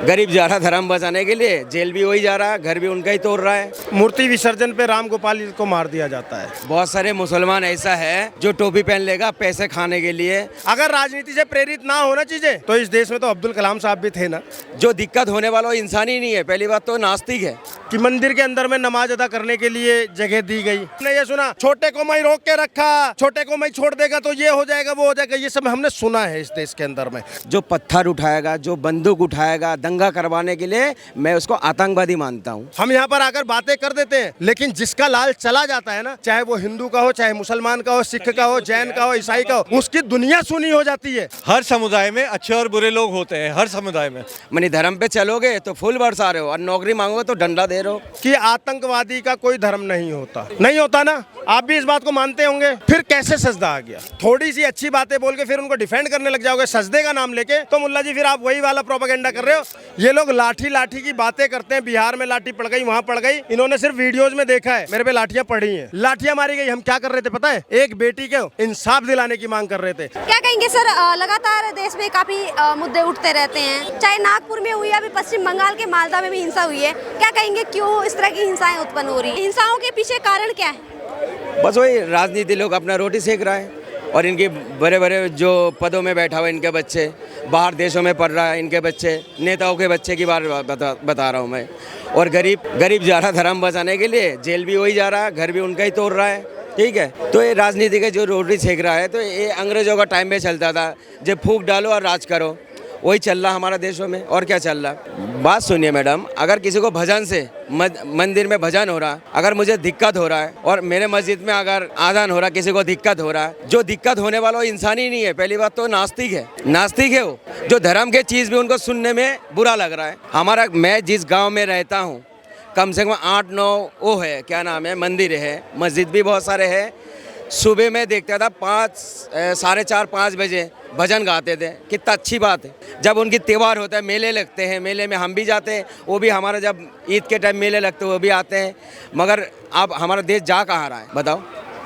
गरीब जा रहा धर्म बचाने के लिए, जेल भी वही जा रहा है, घर भी उनका ही तोड़ रहा है। मूर्ति विसर्जन पे राम गोपाल जी को मार दिया जाता है। बहुत सारे मुसलमान ऐसा है जो टोपी पहन लेगा पैसे खाने के लिए। अगर राजनीति से प्रेरित ना होना चीजें तो इस देश में तो अब्दुल कलाम साहब भी थे ना। जो दिक्कत होने वाला वो इंसान ही नहीं है। पहली बात तो नास्तिक है कि मंदिर के अंदर में नमाज अदा करने के लिए जगह दी गई। हमने ये सुना छोटे को मैं रोक के रखा, छोटे को मैं छोड़ देगा तो ये हो जाएगा वो हो जाएगा, ये सब हमने सुना है इस देश के अंदर में। जो पत्थर उठाएगा, जो बंदूक उठाएगा दंगा करवाने के लिए, मैं उसको आतंकवादी मानता हूँ। हम यहाँ पर आकर बातें कर देते हैं, लेकिन जिसका लाल चला जाता है ना, चाहे वो हिंदू का हो, चाहे मुसलमान का हो, सिख का हो, जैन का हो, ईसाई का हो, उसकी दुनिया सुनी हो जाती है। हर समुदाय में अच्छे और बुरे लोग होते हैं, हर समुदाय में। मनी धर्म पे चलोगे तो फूल बरसा रहे हो और नौकरी मांगोगे तो डंडा दे रहे हो। कि आतंकवादी का कोई धर्म नहीं होता, नहीं होता ना। आप भी इस बात को मानते होंगे। फिर कैसे सजदा आ गया? थोड़ी सी अच्छी बातें बोल के फिर उनको डिफेंड करने लग जाओगे सजदे का नाम लेके, तो मुल्ला जी फिर आप वही वाला प्रोपेगेंडा कर रहे हो। ये लोग लाठी लाठी की बातें करते हैं, बिहार में लाठी पड़ गई, वहाँ पड़ गई। इन्होंने सिर्फ वीडियोज में देखा है, मेरे पे लाठियां पड़ी हैं, लाठियां मारी गई। हम क्या कर रहे थे पता है? एक बेटी को इंसाफ दिलाने की मांग कर रहे थे। क्या कहेंगे सर, लगातार देश में काफी मुद्दे उठते रहते हैं, चाहे नागपुर में हुई, अभी पश्चिम बंगाल के मालदा में भी हिंसा हुई है। क्या कहेंगे क्यों इस तरह की हिंसाएं उत्पन्न हो रही है? हिंसाओं के पीछे कारण क्या है? बस वही राजनीति, लोग अपना रोटी सेक रहा है और इनके बड़े बड़े जो पदों में बैठा हुआ इनके बच्चे, बाहर देशों में पढ़ रहा है इनके बच्चे, नेताओं के बच्चे की बात बता रहा हूँ मैं। और गरीब जा रहा धर्म बचाने के लिए, जेल भी वही जा रहा है, घर भी उनका ही तोड़ रहा है। ठीक है, तो ये राजनीति का जो रोटी सेक रहा है, तो ये अंग्रेजों का टाइम में चलता था, जब फूंक डालो और राज करो, वही चल रहा हमारा देशों में। और क्या चल रहा? बात सुनिए मैडम, अगर किसी को भजन से मंदिर में भजन हो रहा, अगर मुझे दिक्कत हो रहा है और मेरे मस्जिद में अगर आज़ान हो रहा, किसी को दिक्कत हो रहा है, जो दिक्कत होने वाला वो इंसान ही नहीं है। पहली बात तो नास्तिक है, नास्तिक है वो। जो धर्म के चीज़ भी उनको सुनने में बुरा लग रहा है। मैं जिस गाँव में रहता हूँ, कम से कम 8-9 वो है, क्या नाम है, मंदिर है, मस्जिद भी बहुत सारे हैं। सुबह में देखता था 4:30-5 बजे भजन गाते थे। कितना अच्छी बात है। जब उनकी त्यौहार होता है, मेले लगते हैं, मेले में हम भी जाते हैं, वो भी हमारा जब ईद के टाइम मेले लगते हैं वो भी आते हैं। मगर अब हमारा देश जा कहाँ रहा है बताओ?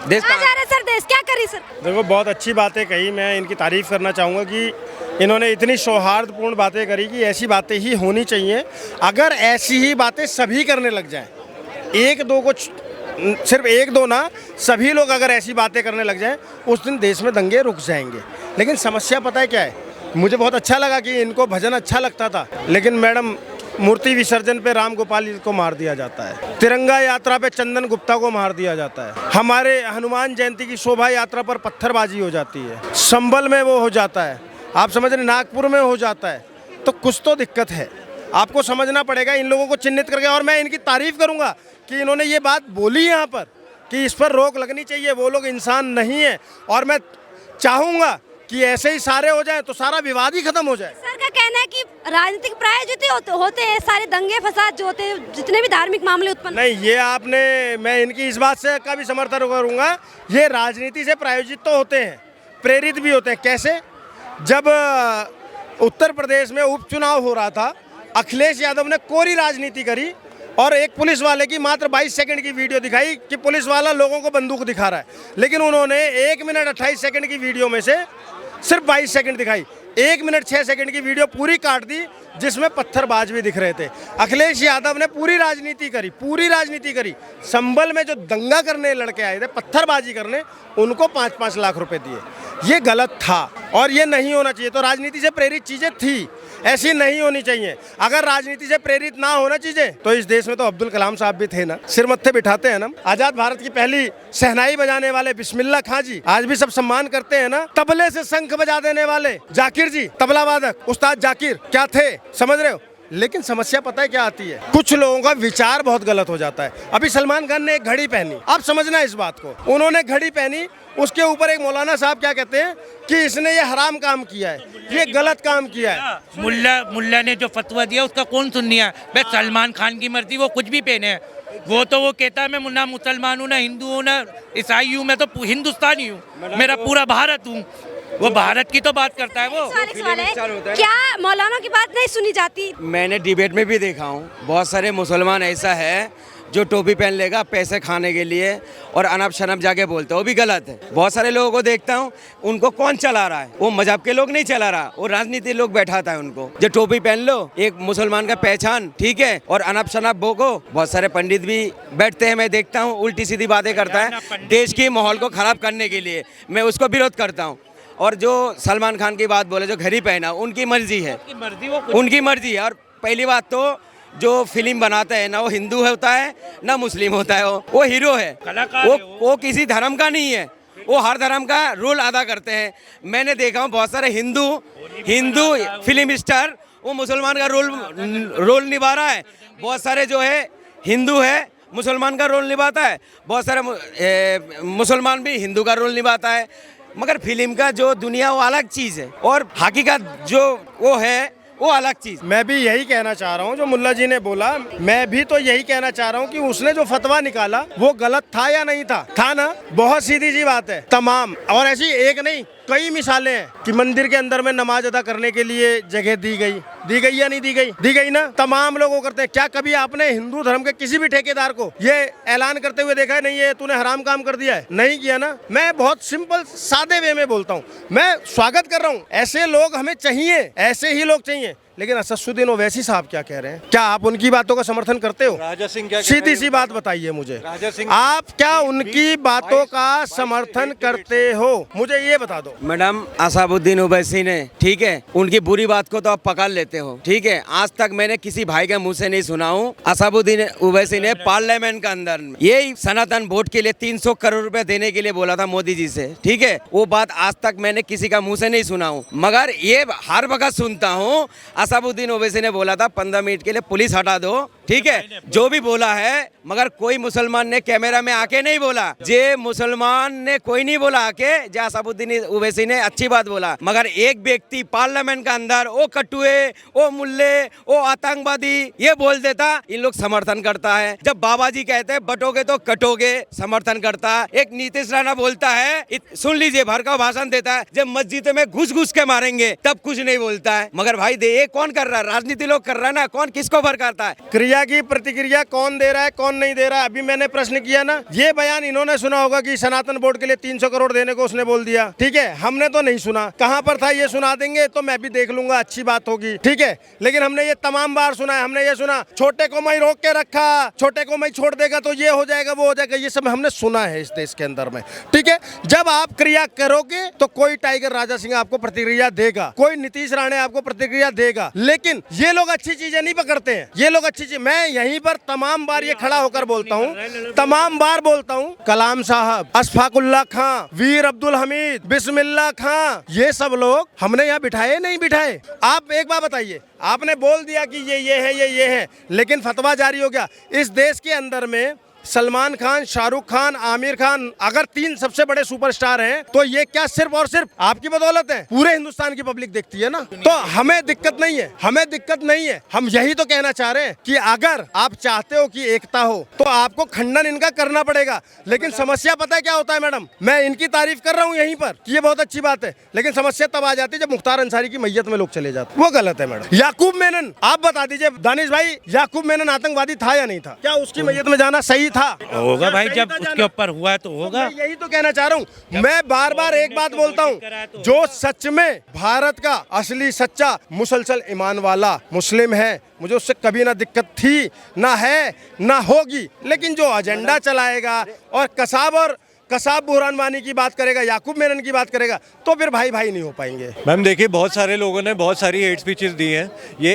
देश कहाँ जा रहा है सर? देश क्या करी सर? देखो, बहुत अच्छी बातें कही। मैं इनकी तारीफ करना चाहूँगा कि इन्होंने इतनी सौहार्दपूर्ण बातें करी कि ऐसी बातें ही होनी चाहिए। अगर ऐसी ही बातें सभी करने लग जाएं, एक दो को सिर्फ एक दो ना, सभी लोग अगर ऐसी बातें करने लग जाएं, उस दिन देश में दंगे रुक जाएंगे। लेकिन समस्या पता है क्या है? मुझे बहुत अच्छा लगा कि इनको भजन अच्छा लगता था, लेकिन मैडम मूर्ति विसर्जन पे राम गोपाल जी को मार दिया जाता है, तिरंगा यात्रा पे चंदन गुप्ता को मार दिया जाता है, हमारे हनुमान जयंती की शोभा यात्रा पर पत्थरबाजी हो जाती है, संभल में वो हो जाता है, आप समझ रहे, नागपुर में हो जाता है। तो कुछ तो दिक्कत है, आपको समझना पड़ेगा इन लोगों को चिन्हित करके। और मैं इनकी तारीफ करूंगा कि इन्होंने ये बात बोली यहाँ पर कि इस पर रोक लगनी चाहिए, वो लोग इंसान नहीं है। और मैं चाहूँगा कि ऐसे ही सारे हो जाए तो सारा विवाद ही खत्म हो जाए। सर का कहना है कि राजनीतिक प्रायोजित होते हैं सारे दंगे फसाद जो होते हैं, जितने भी धार्मिक मामले उत्पन्न। नहीं, ये आपने, मैं इनकी इस बात से का भी समर्थन करूँगा। ये राजनीति से प्रायोजित तो होते हैं, प्रेरित भी होते हैं। कैसे? जब उत्तर प्रदेश में उपचुनाव हो रहा था, अखिलेश यादव ने कोरी राजनीति करी और एक पुलिस वाले की मात्र 22 सेकंड की वीडियो दिखाई कि पुलिस वाला लोगों को बंदूक दिखा रहा है, लेकिन उन्होंने 1 मिनट 28 सेकंड की वीडियो में से सिर्फ 22 सेकंड दिखाई, 1 मिनट 6 सेकंड की वीडियो पूरी काट दी जिसमें पत्थरबाज भी दिख रहे थे। अखिलेश यादव ने पूरी राजनीति करी। संभल में जो दंगा करने लड़के आए थे, पत्थरबाजी करने, उनको 5-5 लाख रुपए दिए। ये गलत था और ये नहीं होना चाहिए। तो राजनीति से प्रेरित चीज़ें थी, ऐसी नहीं होनी चाहिए। अगर राजनीति से प्रेरित ना होना चीज़ें तो इस देश में तो अब्दुल कलाम साहब भी थे ना, सिर मत्थे बिठाते हैं ना। आज़ाद भारत की पहली शहनाई बजाने वाले बिस्मिल्लाह खां जी आज भी सब सम्मान करते हैं ना। तबले से शंख बजा देने वाले जाकिर जी, तबला वादक उस्ताद जाकिर क्या थे, समझ रहे हो? लेकिन समस्या पता है क्या आती है? कुछ लोगों का विचार बहुत गलत हो जाता है। अभी सलमान खान ने एक घड़ी पहनी, आप समझना इस बात को, उन्होंने घड़ी पहनी, उसके ऊपर एक मौलाना साहब क्या कहते हैं कि इसने ये हराम काम किया है, ये गलत काम किया है। मुल्ला ने जो फतवा दिया उसका कौन सुन लिया? बस सलमान खान की मर्जी, वो कुछ भी पहने। वो तो वो कहता है मैं ना मुसलमान हूँ, ना हिंदू हूँ, ना ईसाई हूँ, मैं तो हिंदुस्तानी हूँ, मेरा पूरा भारत हूँ। वो भारत की तो बात करता है। वो सवाल है, क्या मौलाना की बात नहीं सुनी जाती? मैंने डिबेट में भी देखा हूँ, बहुत सारे मुसलमान ऐसा है जो टोपी पहन लेगा पैसे खाने के लिए और अनप शनप जाके बोलते हैं, वो भी गलत है। बहुत सारे लोगों को देखता हूँ, उनको कौन चला रहा है? वो मजहब के लोग नहीं चला रहा, वो राजनीति लोग बैठाता है उनको। जो टोपी पहन लो, एक मुसलमान का पहचान, ठीक है, और अनप शनप बोको। बहुत सारे पंडित भी बैठते हैं, मैं देखता हूँ, उल्टी सीधी बातें करता है देश के माहौल को खराब करने के लिए। मैं उसको विरोध करता हूँ। और जो सलमान खान की बात बोले, जो घड़ी पहना, उनकी मर्जी है, उनकी मर्जी है। और पहली बात तो जो फिल्म बनाता है ना, वो हिंदू होता है ना मुस्लिम होता है, वो हीरो है, वो किसी धर्म का नहीं है, वो हर धर्म का रोल अदा करते हैं। मैंने देखा हूँ बहुत सारे हिंदू फिल्म स्टार वो मुसलमान का रोल निभा रहा है। बहुत सारे जो है हिंदू है मुसलमान का रोल निभाता है, बहुत सारे मुसलमान भी हिंदू का रोल निभाता है। मगर फिल्म का जो दुनिया वो अलग चीज़ है और हकीकत जो वो है वो अलग चीज। मैं भी यही कहना चाह रहा हूँ जो मुल्ला जी ने बोला, मैं भी तो यही कहना चाह रहा हूँ कि उसने जो फतवा निकाला वो गलत था या नहीं था ना। बहुत सीधी सी बात है। तमाम, और ऐसी एक नहीं कई मिसालें हैं कि मंदिर के अंदर में नमाज अदा करने के लिए जगह दी गई या नहीं दी गई ना। तमाम लोग वो करते हैं। क्या कभी आपने हिंदू धर्म के किसी भी ठेकेदार को ये ऐलान करते हुए देखा है, नहीं ये तूने हराम काम कर दिया है? नहीं किया ना। मैं बहुत सिंपल सादे वे में बोलता हूँ, मैं स्वागत कर रहा हूँ, ऐसे लोग हमें चाहिए, ऐसे ही लोग चाहिए। लेकिन असदुद्दीन ओवैसी साहब क्या कह रहे हैं? क्या आप उनकी बातों का समर्थन करते हो? राजा सिंह क्या सीधी सी बात बताइए मुझे, राजा सिंह आप क्या उनकी बातों का समर्थन करते हो? मुझे ये बता दो। मैडम असदुद्दीन ओवैसी ने, ठीक है, उनकी बुरी बात को तो आप पकड़ लेते हो, ठीक है। आज तक मैंने किसी भाई के मुंह से नहीं सुना हूँ असदुद्दीन ओवैसी ने पार्लियामेंट के अंदर ये सनातन वोट के लिए 300 करोड़ रुपए देने के लिए बोला था मोदी जी से, ठीक है। वो बात आज तक मैंने किसी का मुंह से नहीं सुना हूँ, मगर ये हर वक्त सुनता हूँ असदुद्दीन ओवैसी ने बोला था 15 मिनट के लिए पुलिस हटा दो, ठीक है, जो भी बोला है। मगर कोई मुसलमान ने कैमरा में आके नहीं बोला, जे मुसलमान ने कोई नहीं बोला आके, जे असदुद्दीन ओवैसी ने अच्छी बात बोला। मगर एक व्यक्ति पार्लियामेंट के अंदर ओ कटुए, ओ मुल्ले, ओ आतंकवादी ये बोल देता, इन लोग समर्थन करता है। जब बाबा जी कहते हैं बटोगे तो कटोगे, समर्थन करता है। एक नीतीश राणा बोलता है, सुन लीजिए, भड़काऊ भाषण देता है, जब मस्जिद में घुस के मारेंगे तब कुछ नहीं बोलता है। मगर भाई ये कौन कर रहा है? राजनीति लोग कर रहा है ना। कौन किसको भड़काता है? क्रिया की प्रतिक्रिया कौन दे रहा है, कौन नहीं दे रहा है? अभी मैंने प्रश्न किया ना, ये बयान इन्होंने सुना होगा कि सनातन बोर्ड के लिए 300 करोड़ देने को उसने बोल दिया, ठीक है। हमने तो नहीं सुना, कहां पर था ये सुना देंगे तो मैं भी देख लूंगा, अच्छी बात होगी, ठीक है। लेकिन हमने ये तमाम बार सुना है। हमने ये सुना छोटे को मैं रोक के रखा, छोटे को मैं छोड़ देगा तो ये हो जाएगा, वो हो जाएगा, ये सब हमने सुना है इस देश के अंदर में, ठीक है। जब आप क्रिया करोगे तो कोई टाइगर राजा सिंह आपको प्रतिक्रिया देगा, कोई नीतीश राणे आपको प्रतिक्रिया देगा। लेकिन ये लोग अच्छी चीजें नहीं पकड़ते हैं, ये लोग अच्छी चीज। मैं यहीं पर तमाम बार ये खड़ा होकर बोलता हूँ, तमाम बार बोलता हूँ, कलाम साहब, अशफाकुल्ला खां, वीर अब्दुल हमीद, बिस्मिल्लाह खां, ये सब लोग हमने यहाँ बिठाए नहीं बिठाए? आप एक बात बताइए, आपने बोल दिया कि ये है, लेकिन फतवा जारी हो गया। इस देश के अंदर में सलमान खान, शाहरुख खान, आमिर खान अगर 3 सबसे बड़े सुपरस्टार हैं तो ये क्या सिर्फ और सिर्फ आपकी बदौलत है? पूरे हिंदुस्तान की पब्लिक देखती है ना। तो हमें दिक्कत नहीं है, हमें दिक्कत नहीं है। हम यही तो कहना चाह रहे हैं कि अगर आप चाहते हो कि एकता हो तो आपको खंडन इनका करना पड़ेगा। लेकिन समस्या पता है क्या होता है मैडम? मैं इनकी तारीफ कर रहा हूँ यहीं पर कि ये बहुत अच्छी बात है, लेकिन समस्या तब आ जाती है जब मुख्तार अंसारी की मैयत में लोग चले जाते, वो गलत है मैडम। याकूब मेनन, आप बता दीजिए दानिश भाई, याकूब मेनन आतंकवादी था या नहीं था? क्या उसकी मैयत में जाना सही था? होगा भाई, जब उसके ऊपर हुआ है तो होगा। यही तो कहना चाह रहा हूँ मैं, बार बार एक बात बोलता हूँ, जो सच में भारत का असली सच्चा मुसलसल ईमान वाला मुस्लिम है, मुझे उससे कभी ना दिक्कत थी, ना है, ना होगी। लेकिन जो एजेंडा चलाएगा और कसाब बुरहान वानी की बात करेगा, याकूब मेनन की बात करेगा, तो फिर भाई नहीं हो पाएंगे। मैम देखिए, बहुत सारे लोगों ने बहुत सारी हेट स्पीचेस दी हैं। ये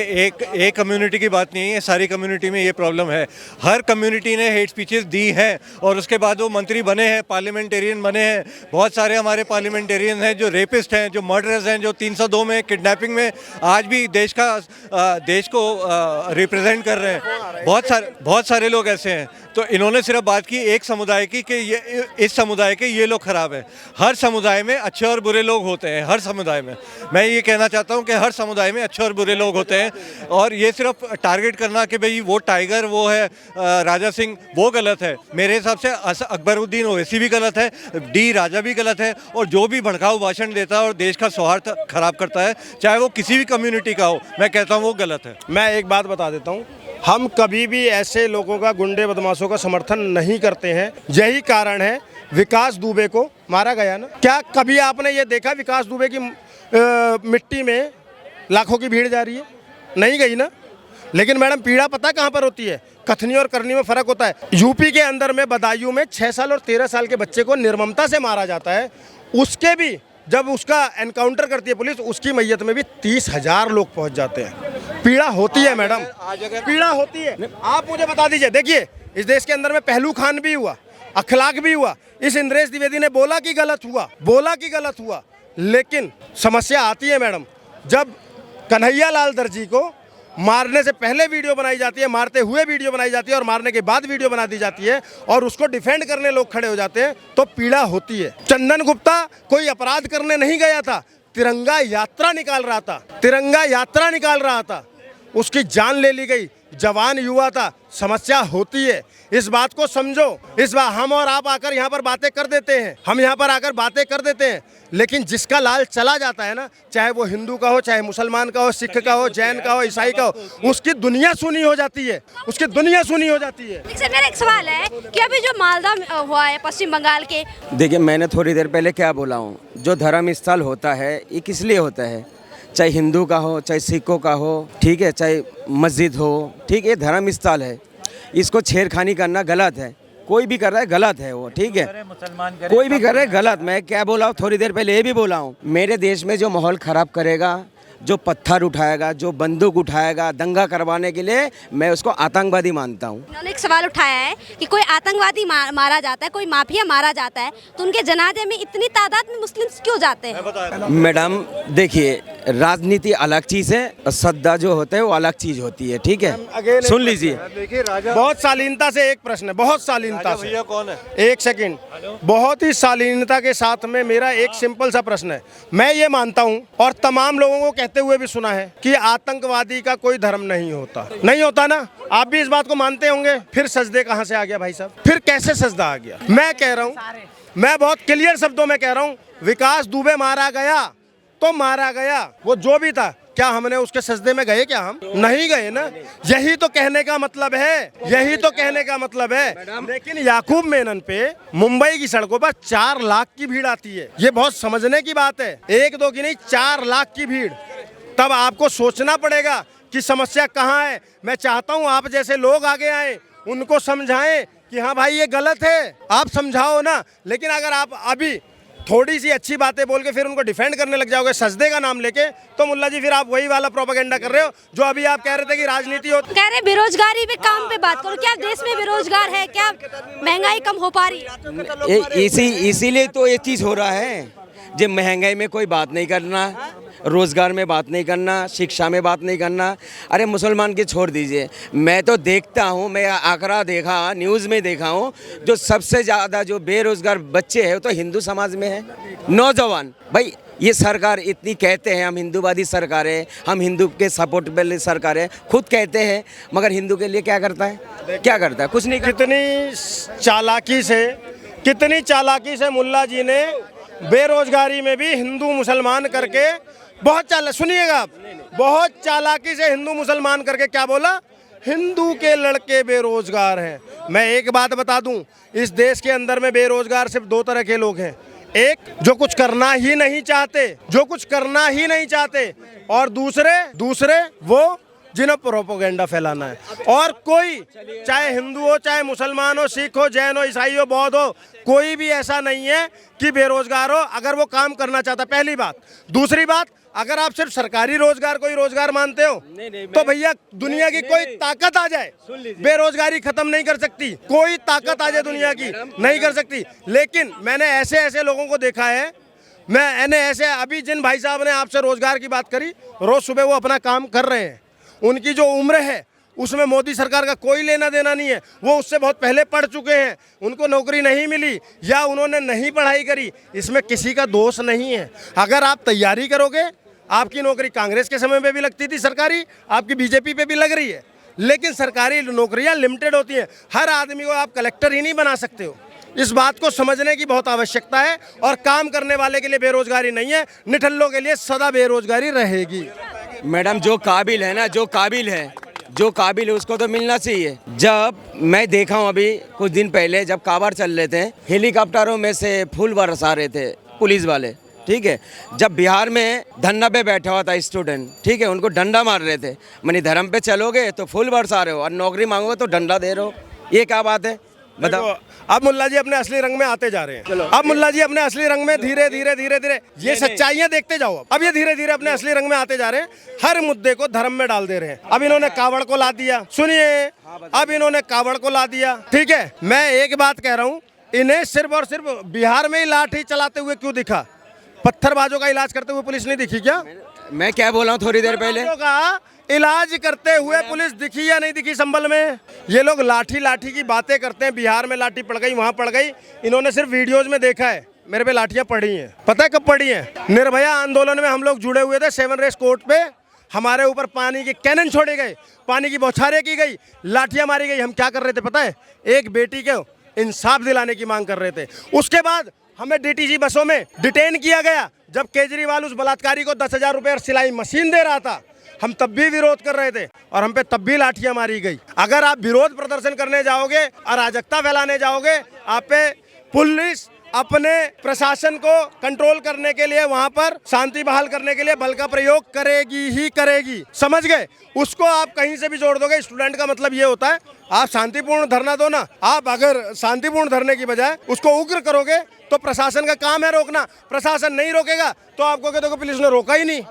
एक कम्युनिटी की बात नहीं है, सारी कम्युनिटी में ये प्रॉब्लम है। हर कम्युनिटी ने हेट स्पीचेस दी हैं और उसके बाद वो मंत्री बने हैं, पार्लियामेंटेरियन बने हैं। बहुत सारे हमारे पार्लियामेंटेरियन हैं जो रेपिस्ट हैं, जो मर्डरर्स हैं, जो 302 में किडनैपिंग में आज भी देश को रिप्रेजेंट कर रहे हैं। बहुत सारे लोग ऐसे हैं। तो इन्होंने सिर्फ बात की एक समुदाय की कि ये इस समुदाय के ये लोग खराब हैं। हर समुदाय में अच्छे और बुरे लोग होते हैं, हर समुदाय में। मैं ये कहना चाहता हूँ कि हर समुदाय में अच्छे और बुरे लोग होते हैं, और ये सिर्फ टारगेट करना कि भाई वो टाइगर, वो है राजा सिंह, वो गलत है। मेरे हिसाब से अकबरुद्दीन ओवैसी भी गलत है, डी राजा भी गलत है, और जो भी भड़काऊ भाषण देता है और देश का सौहार्द खराब करता है, चाहे वो किसी भी कम्युनिटी का हो, मैं कहता हूँ वो गलत है। मैं एक बात बता देता हूँ, हम कभी भी ऐसे लोगों का, गुंडे बदमाशों का समर्थन नहीं करते हैं। यही कारण है विकास दुबे को मारा गया ना। क्या कभी आपने ये देखा विकास दुबे की मिट्टी में लाखों की भीड़ जा रही है? नहीं गई ना। लेकिन मैडम पीड़ा पता कहाँ पर होती है? कथनी और करनी में फ़र्क होता है। यूपी के अंदर में बदायूं में 6 साल और 13 साल के बच्चे को निर्ममता से मारा जाता है। उसके भी जब उसका एनकाउंटर करती है पुलिस, उसकी मैयत में भी 30,000 लोग पहुंच जाते हैं। पीड़ा होती है मैडम, पीड़ा होती है। आप मुझे बता दीजिए, देखिए इस देश के अंदर में पहलू खान भी हुआ, अखलाक भी हुआ। इस इंद्रेश द्विवेदी ने बोला कि गलत हुआ, लेकिन समस्या आती है मैडम जब कन्हैया लाल दर्जी को मारने से पहले वीडियो बनाई जाती है, मारते हुए वीडियो बनाई जाती है और मारने के बाद वीडियो बना दी जाती है और उसको डिफेंड करने लोग खड़े हो जाते हैं, तो पीड़ा होती है। चंदन गुप्ता कोई अपराध करने नहीं गया था, तिरंगा यात्रा निकाल रहा था, उसकी जान ले ली गई, जवान युवा था। समस्या होती है, इस बात को समझो। इस बार हम और आप आकर यहाँ पर बातें कर देते हैं, लेकिन जिसका लाल चला जाता है ना, चाहे वो हिंदू का हो, चाहे मुसलमान का हो, सिख का हो, जैन का हो, ईसाई का हो, उसकी दुनिया सुनी हो जाती है। लेकिन सर मेरा एक सवाल है कि अभी जो मालदा हुआ है पश्चिम बंगाल के, देखिए मैंने थोड़ी देर पहले क्या बोला हूँ, जो धर्म स्थल होता है ये किस लिए होता है? चाहे हिंदू का हो, चाहे सिखों का हो, ठीक है, चाहे मस्जिद हो, ठीक है, धर्म स्थल है। इसको छेड़खानी करना गलत है। कोई भी कर रहा है गलत है वो, ठीक है, कोई भी कर रहा है गलत। मैं क्या बोला हूँ थोड़ी देर पहले, ये भी बोला हूँ, मेरे देश में जो माहौल ख़राब करेगा, जो पत्थर उठाएगा, जो बंदूक उठाएगा दंगा करवाने के लिए, मैं उसको आतंकवादी मानता हूँ। उन्होंने एक सवाल उठाया है कि कोई आतंकवादी मारा जाता है, कोई माफिया मारा जाता है, तो उनके जनाजे में इतनी तादाद में मुस्लिम्स क्यों जाते हैं? मैडम देखिए, राजनीति अलग चीज़ है और श्रद्धा जो होता है वो अलग चीज़ होती है, ठीक है। सुन लीजिए, बहुत शालीनता से एक प्रश्न है, बहुत शालीनता से। कौन है? एक सेकंड, बहुत ही शालीनता के साथ में मेरा एक सिंपल सा प्रश्न है। मैं ये मानता हूँ और तमाम लोगों को कहते हुए भी सुना है कि आतंकवादी का कोई धर्म नहीं होता ना। आप भी इस बात को मानते होंगे। फिर सजदे कहाँ से आ गया भाई साहब? फिर कैसे सजदा आ गया? मैं कह रहा हूँ, मैं बहुत क्लियर शब्दों में कह रहा हूँ, विकास दुबे मारा गया तो मारा गया, वो जो भी था। क्या हमने उसके सजदे में गए? क्या हम नहीं गए ना। यही तो कहने का मतलब है, लेकिन याकूब मेनन पे मुंबई की सड़कों पर 4 लाख की भीड़ आती है। ये बहुत समझने की बात है, 1-2 की नहीं, 4 लाख की भीड़। तब आपको सोचना पड़ेगा कि समस्या कहाँ है। मैं चाहता हूँ आप जैसे लोग आगे आए, उनको समझाएं कि हाँ भाई ये गलत है, आप समझाओ ना। लेकिन अगर आप अभी थोड़ी सी अच्छी बातें बोल के फिर उनको डिफेंड करने लग जाओगे सजदे का नाम लेके, तो मुल्ला जी फिर आप वही वाला प्रोपेगेंडा कर रहे हो जो अभी आप कह रहे थे कि राजनीति हो। कह रहे बेरोजगारी पे काम पे बात करो। क्या देश में बेरोजगार है? क्या महंगाई कम हो पा रही है? इसीलिए तो ये चीज़ हो रहा है। जब महंगाई में कोई बात नहीं करना, रोज़गार में बात नहीं करना, शिक्षा में बात नहीं करना। अरे मुसलमान की छोड़ दीजिए, मैं तो देखता हूँ, मैं आंकड़ा देखा, न्यूज़ में देखा हूँ, जो सबसे ज़्यादा जो बेरोज़गार बच्चे हैं वो तो हिंदू समाज में है, नौजवान। भाई ये सरकार इतनी कहते हैं हम हिंदूवादी सरकार है, हम हिंदू के सपोर्ट वाली सरकार है, खुद कहते हैं, मगर हिंदू के लिए क्या करता है? कुछ नहीं। कितनी चालाकी से मुल्ला जी ने बेरोजगारी में भी हिंदू मुसलमान करके सुनिएगा आप, बहुत चालाकी से हिंदू मुसलमान करके क्या बोला? हिंदू के लड़के बेरोजगार हैं। मैं एक बात बता दूं, इस देश के अंदर में बेरोजगार सिर्फ 2 तरह के लोग हैं। एक जो कुछ करना ही नहीं चाहते, और दूसरे वो जिन्हें प्रोपेगेंडा फैलाना है। और कोई, चाहे हिंदू हो, चाहे मुसलमान हो, सिख हो, जैन हो, ईसाई हो, बौद्ध हो, कोई भी ऐसा नहीं है कि बेरोजगार हो अगर वो काम करना चाहता। पहली बात। दूसरी बात, अगर आप सिर्फ सरकारी कोई रोजगार मानते हो, तो भैया दुनिया की कोई ताकत आ जाए, बेरोजगारी खत्म नहीं कर सकती। कोई ताकत आ जाए दुनिया की, नहीं कर सकती। लेकिन मैंने ऐसे लोगों को देखा है, मैंने ऐसे, अभी जिन भाई साहब ने आपसे रोजगार की बात करी, रोज सुबह वो अपना काम कर रहे हैं। उनकी जो उम्र है उसमें मोदी सरकार का कोई लेना देना नहीं है। वो उससे बहुत पहले पढ़ चुके हैं, उनको नौकरी नहीं मिली या उन्होंने नहीं पढ़ाई करी, इसमें किसी का दोष नहीं है। अगर आप तैयारी करोगे, आपकी नौकरी कांग्रेस के समय पे भी लगती थी सरकारी, आपकी बीजेपी पे भी लग रही है, लेकिन सरकारी नौकरियां लिमिटेड होती हैं। हर आदमी को आप कलेक्टर ही नहीं बना सकते हो। इस बात को समझने की बहुत आवश्यकता है। और काम करने वाले के लिए बेरोजगारी नहीं है, निठल्लों के लिए सदा बेरोजगारी रहेगी। मैडम जो काबिल है, जो काबिल है उसको तो मिलना चाहिए। जब मैं देखा हूँ अभी कुछ दिन पहले जब कावड़ चल रहे थे, हेलीकॉप्टरों में से फूल बरसा रहे थे पुलिस वाले, ठीक है। जब बिहार में धरना पे बैठा हुआ था स्टूडेंट, ठीक है, उनको डंडा मार रहे थे। मैंने धर्म पे चलोगे तो फूल बरसा रहे हो और नौकरी मांगोगे तो डंडा दे रहे हो, ये क्या बात है बताओ। अब मुल्ला जी अपने असली रंग में आते जा रहे हैं। अब मुल्ला जी अपने असली रंग में धीरे धीरे धीरे धीरे ये सच्चाइयां देखते जाओ। अब ये धीरे धीरे अपने असली रंग में आते जा रहे हैं, हर मुद्दे को धर्म में डाल दे रहे हैं। अब इन्होंने कावड़ को ला दिया, सुनिए, अब इन्होंने कावड़ को ला दिया, ठीक है। मैं एक बात कह रहा हूँ, इन्हें सिर्फ और सिर्फ बिहार में ही लाठी चलाते हुए क्यों दिखा? पत्थरबाजों का इलाज करते हुए पुलिस नहीं दिखी क्या? मैं क्या बोला हूँ थोड़ी देर पहले, का इलाज करते हुए पुलिस दिखी या नहीं दिखी संभल में? ये लोग लाठी लाठी की बातें करते हैं, बिहार में लाठी पड़ गई, वहां पड़ गई। इन्होंने सिर्फ वीडियोज में देखा है, मेरे पे लाठियां पड़ी हैं। पता है कब पड़ी हैं? निर्भया आंदोलन में हम लोग जुड़े हुए थे, 7 रेस कोर्ट पे हमारे ऊपर पानी के कैनन छोड़े गए, पानी की बौछारें की गई, लाठियां मारी गई। हम क्या कर रहे थे पता है? एक बेटी को इंसाफ दिलाने की मांग कर रहे थे। उसके बाद हमें डीटीसी बसों में डिटेन किया गया, जब केजरीवाल उस बलात्कारी को 10,000 रुपये और सिलाई मशीन दे रहा था। हम तब भी विरोध कर रहे थे और हम पे तब भी लाठियां मारी गई। अगर आप विरोध प्रदर्शन करने जाओगे, अराजकता फैलाने जाओगे, आप पे पुलिस अपने प्रशासन को कंट्रोल करने के लिए, वहां पर शांति बहाल करने के लिए बल का प्रयोग करेगी ही करेगी, समझ गए? उसको आप कहीं से भी जोड़ दोगे। स्टूडेंट का मतलब ये होता है आप शांतिपूर्ण धरना दो ना। आप अगर शांतिपूर्ण धरने की बजाय उसको उग्र करोगे तो प्रशासन का काम है रोकना। प्रशासन नहीं रोकेगा तो आपको कहते पुलिस ने रोका ही नहीं।